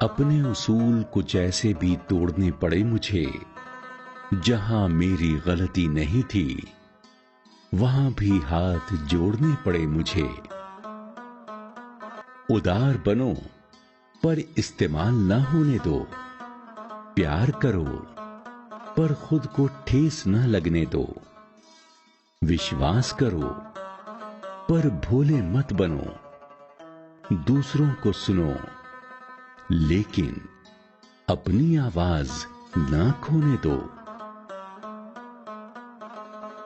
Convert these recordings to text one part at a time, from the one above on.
अपने उसूल कुछ ऐसे भी तोड़ने पड़े मुझे, जहां मेरी गलती नहीं थी वहां भी हाथ जोड़ने पड़े मुझे। उदार बनो पर इस्तेमाल ना होने दो, प्यार करो पर खुद को ठेस न लगने दो, विश्वास करो पर भोले मत बनो, दूसरों को सुनो लेकिन अपनी आवाज ना खोने दो।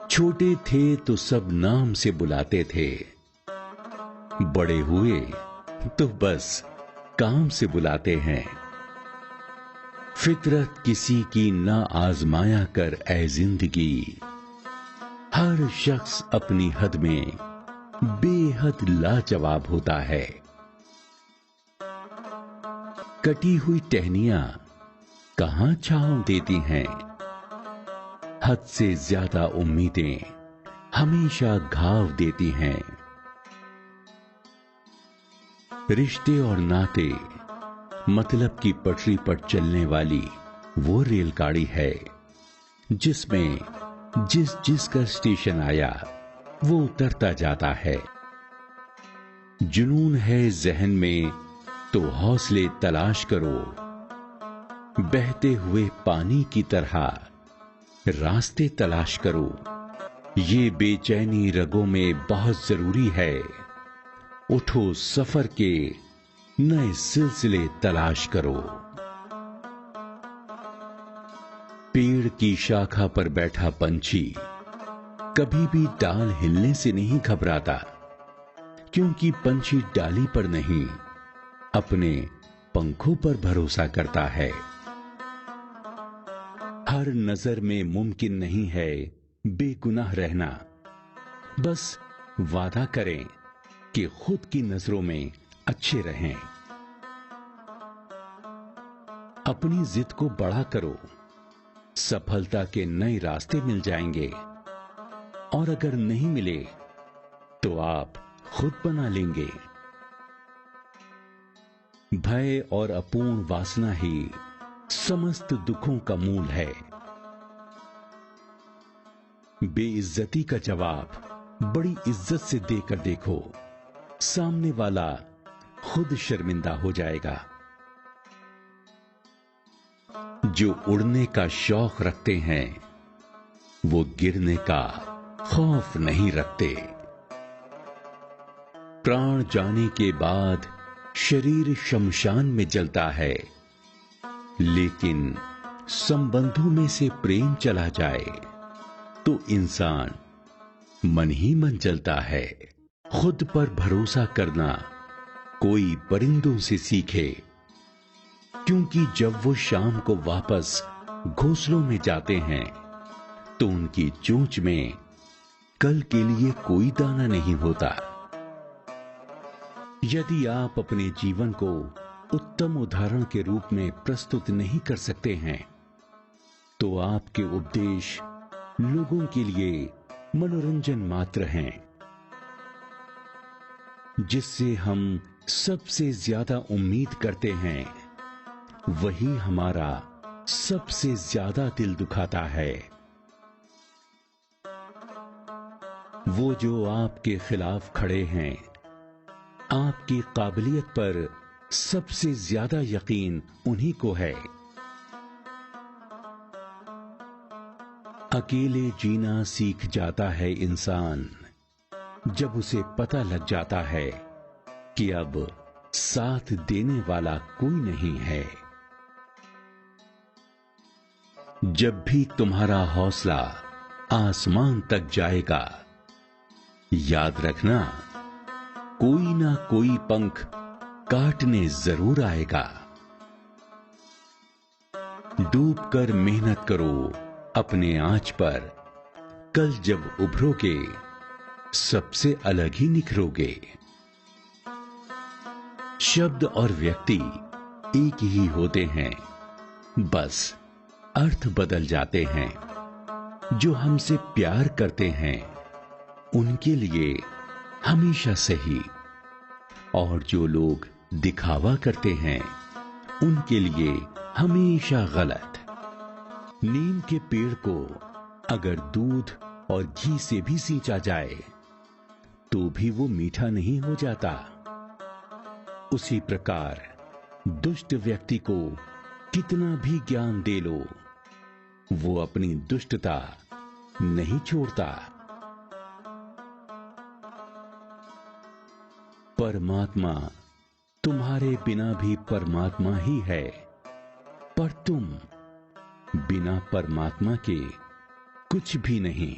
छोटे थे तो सब नाम से बुलाते थे, बड़े हुए तो बस काम से बुलाते हैं। फितरत किसी की ना आजमाया कर ऐ जिंदगी, हर शख्स अपनी हद में बेहद लाजवाब होता है। कटी हुई टहनियां कहां छांव देती हैं, हद से ज्यादा उम्मीदें हमेशा घाव देती हैं। रिश्ते और नाते मतलब की पटरी पर चलने वाली वो रेलगाड़ी है जिसमें जिस जिस का स्टेशन आया वो उतरता जाता है। जुनून है जहन में तो हौसले तलाश करो, बहते हुए पानी की तरह रास्ते तलाश करो। ये बेचैनी रगों में बहुत जरूरी है, उठो सफर के नए सिलसिले तलाश करो। पेड़ की शाखा पर बैठा पंछी कभी भी डाल हिलने से नहीं घबराता, क्योंकि पंछी डाली पर नहीं अपने पंखों पर भरोसा करता है। हर नजर में मुमकिन नहीं है बेगुनाह रहना, बस वादा करें कि खुद की नजरों में अच्छे रहें। अपनी जिद को बड़ा करो, सफलता के नए रास्ते मिल जाएंगे, और अगर नहीं मिले तो आप खुद बना लेंगे। भय और अपूर्ण वासना ही समस्त दुखों का मूल है। बेइज्जती का जवाब बड़ी इज्जत से देकर देखो, सामने वाला खुद शर्मिंदा हो जाएगा। जो उड़ने का शौक रखते हैं वो गिरने का खौफ नहीं रखते। प्राण जाने के बाद शरीर शमशान में जलता है, लेकिन संबंधों में से प्रेम चला जाए तो इंसान मन ही मन जलता है। खुद पर भरोसा करना कोई परिंदों से सीखे, क्योंकि जब वो शाम को वापस घोंसलों में जाते हैं तो उनकी चोंच में कल के लिए कोई दाना नहीं होता। यदि आप अपने जीवन को उत्तम उदाहरण के रूप में प्रस्तुत नहीं कर सकते हैं तो आपके उपदेश लोगों के लिए मनोरंजन मात्र हैं। जिससे हम सबसे ज्यादा उम्मीद करते हैं वही हमारा सबसे ज्यादा दिल दुखाता है। वो जो आपके खिलाफ खड़े हैं, आपकी काबिलियत पर सबसे ज्यादा यकीन उन्हीं को है। अकेले जीना सीख जाता है इंसान जब उसे पता लग जाता है कि अब साथ देने वाला कोई नहीं है। जब भी तुम्हारा हौसला आसमान तक जाएगा, याद रखना कोई ना कोई पंख काटने जरूर आएगा। डूबकर मेहनत करो अपने आंच पर, कल जब उभरोगे सबसे अलग ही निखरोगे। शब्द और व्यक्ति एक ही होते हैं, बस अर्थ बदल जाते हैं। जो हमसे प्यार करते हैं उनके लिए हमेशा सही, और जो लोग दिखावा करते हैं उनके लिए हमेशा गलत। नीम के पेड़ को अगर दूध और घी से भी सींचा जाए तो भी वो मीठा नहीं हो जाता। उसी प्रकार दुष्ट व्यक्ति को कितना भी ज्ञान दे लो, वो अपनी दुष्टता नहीं छोड़ता। परमात्मा तुम्हारे बिना भी परमात्मा ही है, पर तुम बिना परमात्मा के कुछ भी नहीं।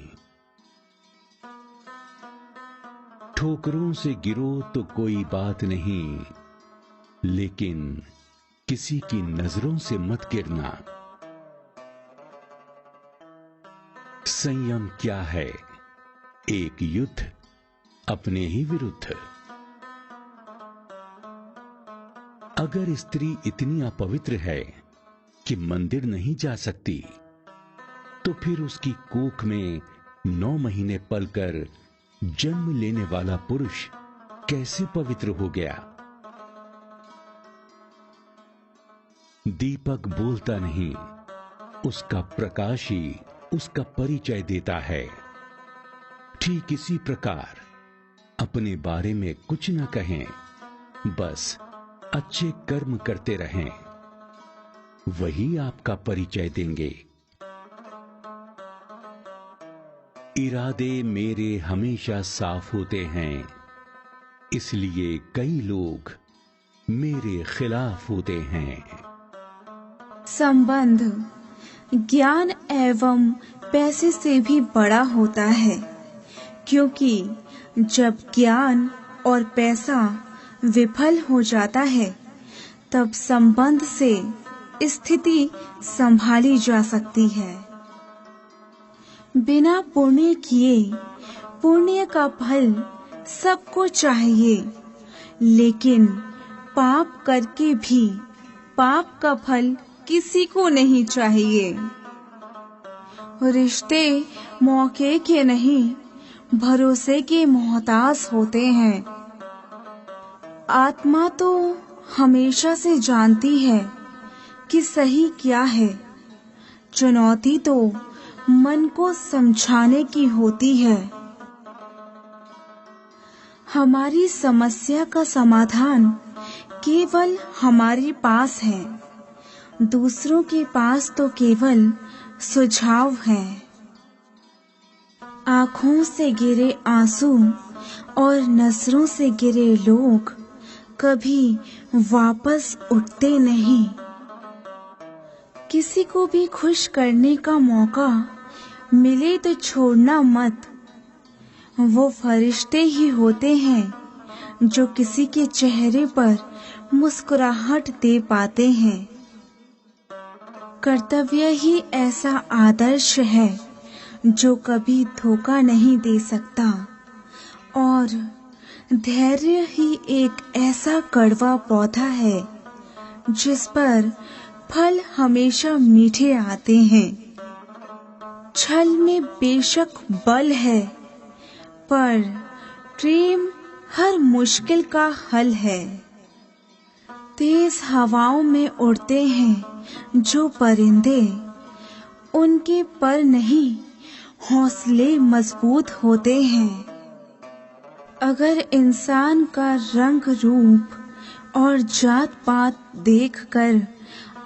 ठोकरों से गिरो तो कोई बात नहीं, लेकिन किसी की नजरों से मत गिरना। संयम क्या है? एक युद्ध अपने ही विरुद्ध। अगर स्त्री इतनी अपवित्र है कि मंदिर नहीं जा सकती, तो फिर उसकी कोख में 9 महीने पलकर जन्म लेने वाला पुरुष कैसे पवित्र हो गया? दीपक बोलता नहीं, उसका प्रकाश ही उसका परिचय देता है। ठीक इसी प्रकार अपने बारे में कुछ न कहें, बस अच्छे कर्म करते रहें, वही आपका परिचय देंगे। इरादे मेरे हमेशा साफ होते हैं, इसलिए कई लोग मेरे खिलाफ होते हैं। संबंध ज्ञान एवं पैसे से भी बड़ा होता है, क्योंकि जब ज्ञान और पैसा विफल हो जाता है, तब संबंध से स्थिति संभाली जा सकती है। बिना पुण्य किए पुण्य का फल सबको चाहिए, लेकिन पाप करके भी पाप का फल किसी को नहीं चाहिए। रिश्ते मौके के नहीं, भरोसे के मोहताज होते हैं। आत्मा तो हमेशा से जानती है कि सही क्या है। चुनौती तो मन को समझाने की होती है। हमारी समस्या का समाधान केवल हमारे पास है, दूसरों के पास तो केवल सुझाव है। आँखों से गिरे आंसू और नजरों से गिरे लोग कभी वापस उठते नहीं। किसी को भी खुश करने का मौका मिले तो छोड़ना मत। वो फरिश्ते ही होते हैं जो किसी के चेहरे पर मुस्कुराहट दे पाते हैं। कर्तव्य ही ऐसा आदर्श है जो कभी धोखा नहीं दे सकता, और धैर्य ही एक ऐसा कड़वा पौधा है जिस पर फल हमेशा मीठे आते हैं। छल में बेशक बल है, पर प्रेम हर मुश्किल का हल है। तेज हवाओं में उड़ते हैं जो परिंदे, उनके पर नहीं हौसले मजबूत होते हैं। अगर इंसान का रंग रूप और जात पात देखकर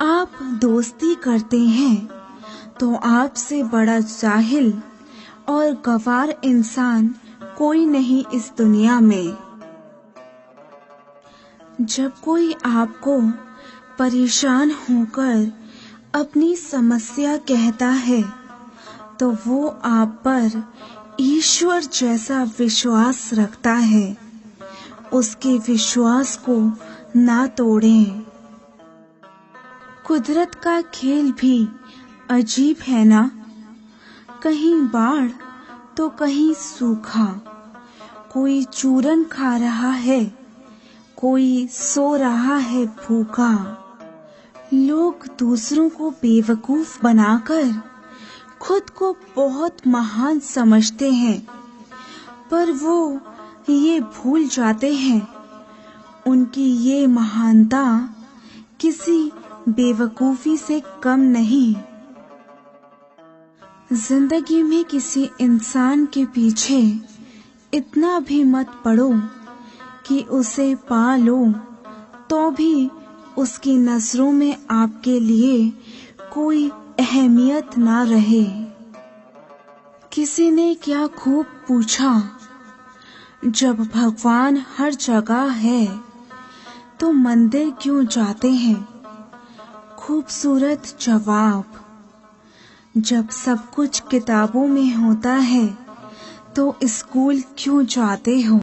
आप दोस्ती करते हैं, तो आपसे बड़ा जाहिल और गवार इंसान कोई नहीं इस दुनिया में। जब कोई आपको परेशान होकर अपनी समस्या कहता है, तो वो आप पर ईश्वर जैसा विश्वास रखता है। उसके विश्वास को ना तोड़ें। कुदरत का खेल भी अजीब है ना, कहीं बाढ़ तो कहीं सूखा। कोई चूरन खा रहा है, कोई सो रहा है भूखा। लोग दूसरों को बेवकूफ बनाकर खुद को बहुत महान समझते हैं, पर वो ये भूल जाते हैं उनकी ये महानता किसी बेवकूफी से कम नहीं। जिंदगी में किसी इंसान के पीछे इतना भी मत पड़ो कि उसे पा लो तो भी उसकी नजरों में आपके लिए कोई अहमियत ना रहे। किसी ने क्या खूब पूछा, जब भगवान हर जगह है तो मंदिर क्यों जाते हैं? खूबसूरत जवाब, जब सब कुछ किताबों में होता है तो स्कूल क्यों जाते हो?